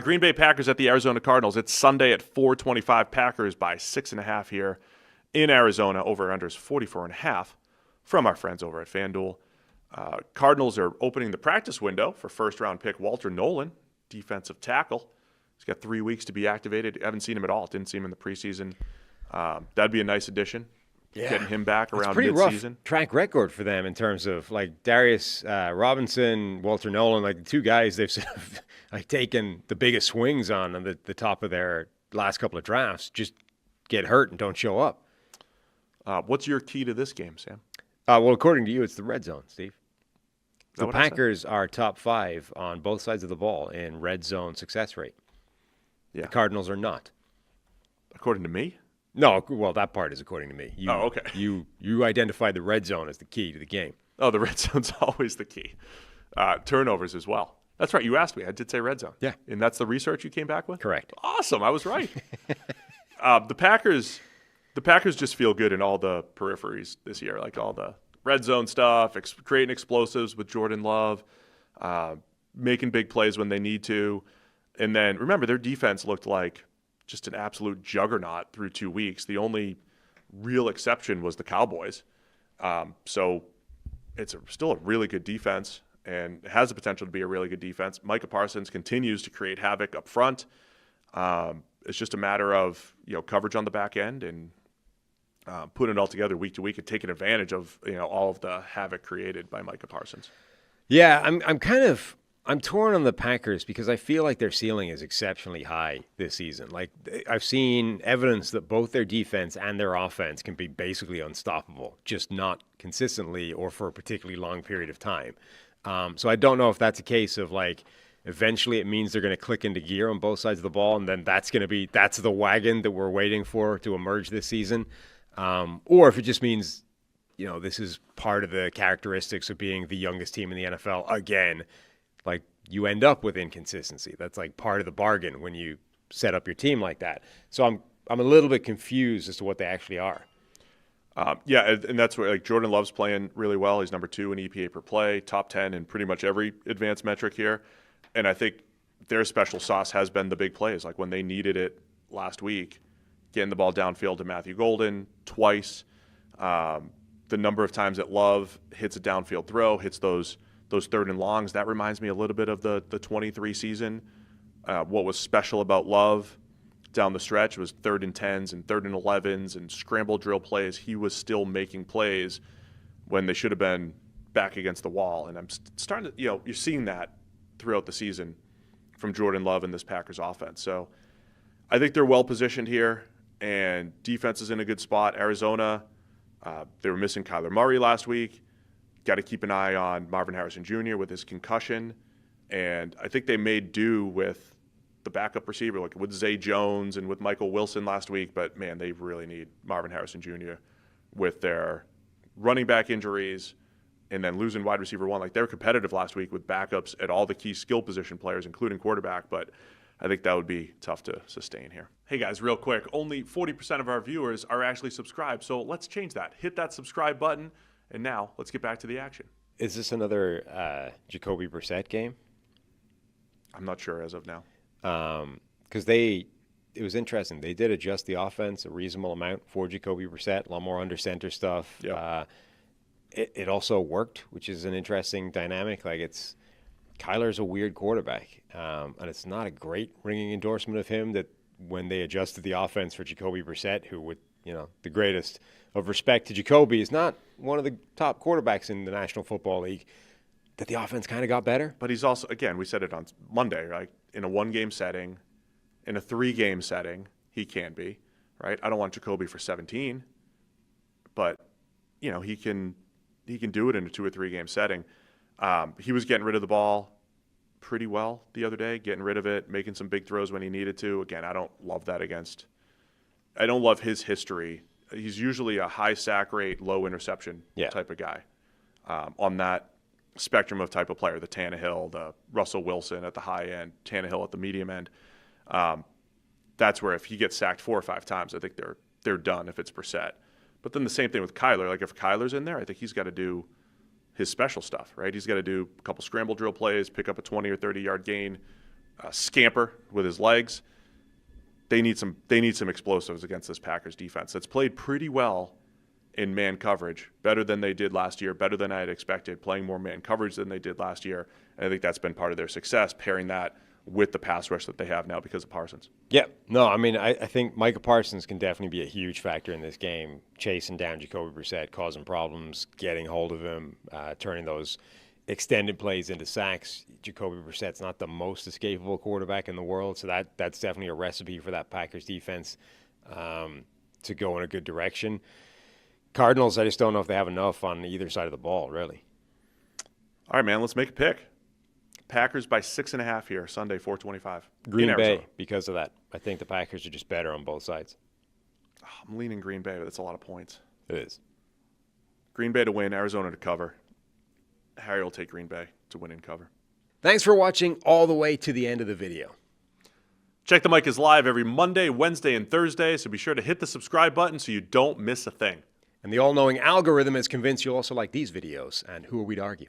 Green Bay Packers at the Arizona Cardinals. It's Sunday at 4:25. Packers by 6.5 here in Arizona. Over/under is 44.5 from our friends over at FanDuel. Cardinals are opening the practice window for first-round pick Walter Nolan, defensive tackle. He's got 3 weeks to be activated. Haven't seen him at all. Didn't see him in the preseason. That'd be a nice addition. Yeah. Getting him back around pretty midseason. Rough track record for them in terms of like Darius Robinson, Walter Nolan, like the two guys they've sort of like taken the biggest swings on the top of their last couple of drafts, just get hurt and don't show up. What's your key to this game, Sam? Well, according to you, it's the red zone, Steve. The what Packers are top 5 on both sides of the ball in red zone success rate. Yeah. The Cardinals are not. According to me? No, well, that part is according to me. Okay. You identified the red zone as the key to the game. Oh, the red zone's always the key. Turnovers as well. That's right. You asked me. I did say red zone. Yeah. And that's the research you came back with? Correct. Awesome. I was right. The Packers just feel good in all the peripheries this year, like all the red zone stuff, creating explosives with Jordan Love, making big plays when they need to. And then, remember, their defense looked like just an absolute juggernaut through 2 weeks. The only real exception was the Cowboys. So it's still a really good defense and it has the potential to be a really good defense. Micah Parsons continues to create havoc up front. It's just a matter of coverage on the back end and putting it all together week to week and taking advantage of all of the havoc created by Micah Parsons. Yeah, I'm torn on the Packers because I feel like their ceiling is exceptionally high this season. Like I've seen evidence that both their defense and their offense can be basically unstoppable, just not consistently or for a particularly long period of time. So I don't know if that's a case of like eventually it means they're going to click into gear on both sides of the ball, and then that's the wagon that we're waiting for to emerge this season, or if it just means this is part of the characteristics of being the youngest team in the NFL again. Like you end up with inconsistency. That's like part of the bargain when you set up your team like that. So I'm a little bit confused as to what they actually are. Yeah, and that's where Jordan Love's playing really well. He's number 2 in EPA per play, top 10 in pretty much every advanced metric here. And I think their special sauce has been the big plays. Like when they needed it last week, getting the ball downfield to Matthew Golden twice. The number of times that Love hits a downfield throw, hits those third and longs, that reminds me a little bit of the 23 season. What was special about Love down the stretch was 3rd and 10s and 3rd and 11s and scramble drill plays. He was still making plays when they should have been back against the wall. And I'm starting to, you're seeing that throughout the season from Jordan Love and this Packers offense. So I think they're well positioned here, and defense is in a good spot. Arizona, they were missing Kyler Murray last week. Got to keep an eye on Marvin Harrison Jr. with his concussion. And I think they made do with the backup receiver, like with Zay Jones and with Michael Wilson last week. But, man, they really need Marvin Harrison Jr. with their running back injuries and then losing wide receiver 1. Like, they were competitive last week with backups at all the key skill position players, including quarterback. But I think that would be tough to sustain here. Hey, guys, real quick. Only 40% of our viewers are actually subscribed. So let's change that. Hit that subscribe button. And now let's get back to the action. Is this another Jacoby Brissett game? I'm not sure as of now. Because it was interesting. They did adjust the offense a reasonable amount for Jacoby Brissett, a lot more under center stuff. Yep. It also worked, which is an interesting dynamic. Like Kyler's a weird quarterback, and it's not a great ringing endorsement of him that when they adjusted the offense for Jacoby Brissett, who would, the greatest of respect to Jacoby, is not one of the top quarterbacks in the National Football League, that the offense kind of got better. But he's also, again, we said it on Monday, right? In a 1-game setting, in a 3-game setting, he can be, right? I don't want Jacoby for 17, but, he can do it in a 2 or 3-game setting. He was getting rid of the ball pretty well the other day, getting rid of it, making some big throws when he needed to. Again, I don't love his history. He's usually a high sack rate, low interception type of guy on that spectrum of type of player, the Tannehill, the Russell Wilson at the high end, Tannehill at the medium end. That's where if he gets sacked 4 or 5 times, I think they're done if it's Brissett. But then the same thing with Kyler. Like if Kyler's in there, I think he's got to do his special stuff, right? He's got to do a couple scramble drill plays, pick up a 20 or 30-yard gain, scamper with his legs. They need some explosives against this Packers defense that's played pretty well in man coverage, better than they did last year, better than I had expected, playing more man coverage than they did last year. And I think that's been part of their success, pairing that with the pass rush that they have now because of Parsons. Yeah. No, I mean, I think Micah Parsons can definitely be a huge factor in this game, chasing down Jacoby Brissett, causing problems, getting hold of him, turning those extended plays into sacks. Jacoby Brissett's not the most escapable quarterback in the world, so that's definitely a recipe for that Packers defense to go in a good direction. Cardinals, I just don't know if they have enough on either side of the ball, really. All right, man, let's make a pick. Packers by 6.5 here, Sunday, 4:25. Green Bay, because of that. I think the Packers are just better on both sides. I'm leaning Green Bay, but that's a lot of points. It is. Green Bay to win, Arizona to cover. Harry will take Green Bay to win and cover. Thanks for watching all the way to the end of the video. Check the Mic is live every Monday, Wednesday, and Thursday, so be sure to hit the subscribe button so you don't miss a thing. And the all-knowing algorithm is convinced you'll also like these videos, and who are we to argue?